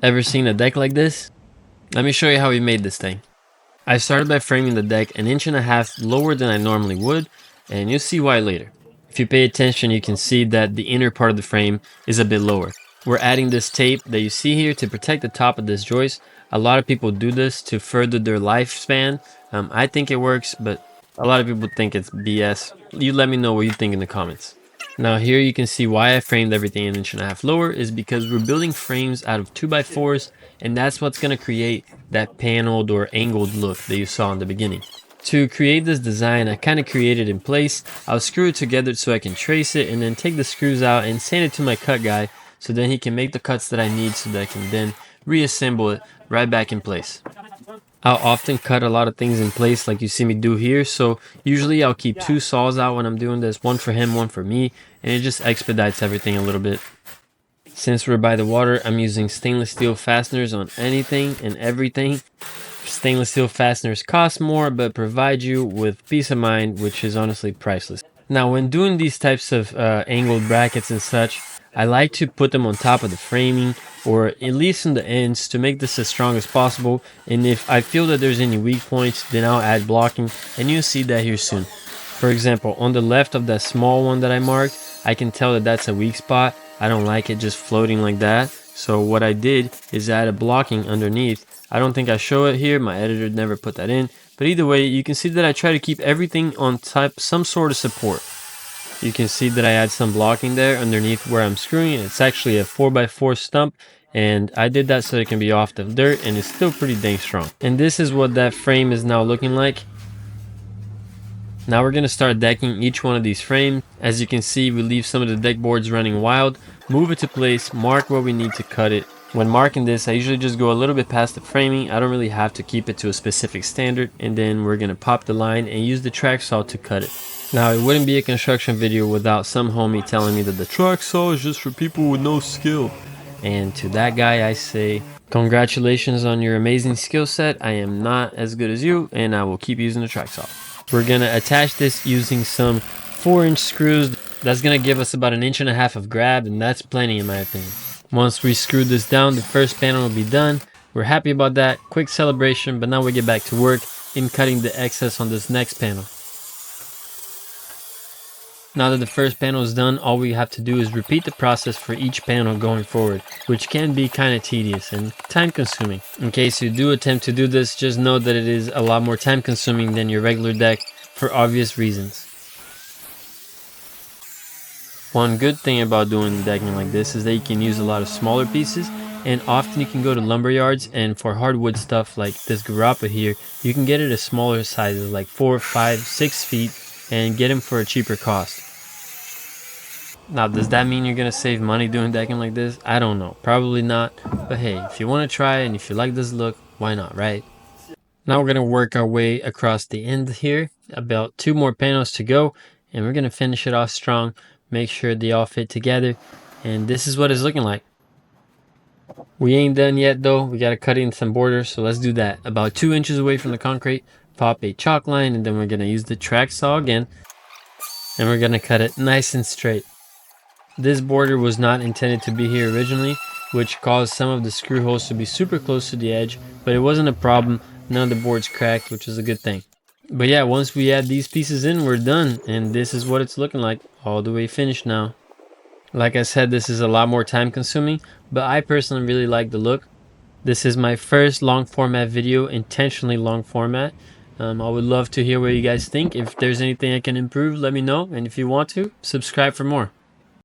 Ever seen a deck like this? Let me show you how we made this thing. I started by framing the deck 1.5 inches lower than I normally would, and you'll see why later. If you pay attention, you can see that the inner part of the frame is a bit lower. We're adding this tape that you see here to protect the top of this joist. A lot of people do this to further their lifespan. I think it works, but a lot of people think it's BS. You let me know what you think in the comments. Now here you can see why I framed everything 1.5 inches lower is because we're building frames out of 2x4s, and that's what's going to create that paneled or angled look that you saw in the beginning. To create this design, I kind of created in place. I'll screw it together so I can trace it and then take the screws out and send it to my cut guy so then he can make the cuts that I need so that I can then reassemble it right back in place. I'll often cut a lot of things in place like you see me do here, so usually I'll keep 2 saws out when I'm doing this, one for him, one for me, and it just expedites everything a little bit. Since we're by the water, I'm using stainless steel fasteners on anything and everything. Stainless steel fasteners cost more but provide you with peace of mind, which is honestly priceless. Now when doing these types of angled brackets and such, I like to put them on top of the framing or at least in the ends to make this as strong as possible, and if I feel that there's any weak points, then I'll add blocking, and you'll see that here soon. For example, on the left of that small one that I marked, I can tell that that's a weak spot. I don't like it just floating like that, so what I did is add a blocking underneath. I don't think I show it here, my editor never put that in, but either way you can see that I try to keep everything on top, some sort of support. You can see that I add some blocking there underneath where I'm screwing it. It's actually a 4x4 stump, and I did that so it can be off the dirt, and it's still pretty dang strong. And this is what that frame is now looking like. Now we're going to start decking each one of these frames. As you can see, we leave some of the deck boards running wild, move it to place, mark where we need to cut it. When marking this, I usually just go a little bit past the framing. I don't really have to keep it to a specific standard, and then we're going to pop the line and use the track saw to cut it. Now it wouldn't be a construction video without some homie telling me that the track saw is just for people with no skill. And to that guy I say, congratulations on your amazing skill set. I am not as good as you, and I will keep using the track saw. We're going to attach this using some 4-inch screws. That's going to give us about 1.5 inches of grab, and that's plenty in my opinion. Once we screw this down, the first panel will be done. We're happy about that. Quick celebration, but now we get back to work in cutting the excess on this next panel. Now that the first panel is done, all we have to do is repeat the process for each panel going forward, which can be kind of tedious and time consuming. In case you do attempt to do this, just know that it is a lot more time consuming than your regular deck for obvious reasons. One good thing about doing decking like this is that you can use a lot of smaller pieces, and often you can go to lumber yards, and for hardwood stuff like this garapa here, you can get it at smaller sizes like 4, 5, 6 feet and get them for a cheaper cost. Now does that mean you're gonna save money doing decking like this? I don't know, probably not, but hey, if you want to try and if you like this look, why not, right? Now we're gonna work our way across the end here, about 2 more panels to go, and we're gonna finish it off strong, make sure they all fit together, and this is what it's looking like. We ain't done yet though, we gotta cut in some borders, so let's do that. About 2 inches away from the concrete, pop a chalk line, and then we're gonna use the track saw again, and we're gonna cut it nice and straight. This border was not intended to be here originally, which caused some of the screw holes to be super close to the edge, but it wasn't a problem. None of the boards cracked, which is a good thing. But yeah, once we add these pieces in, we're done, and this is what it's looking like, all the way finished now. Like I said, this is a lot more time consuming, but I personally really like the look. This is my first long format video, intentionally long format. I would love to hear what you guys think. If there's anything I can improve, let me know, and if you want to, subscribe for more.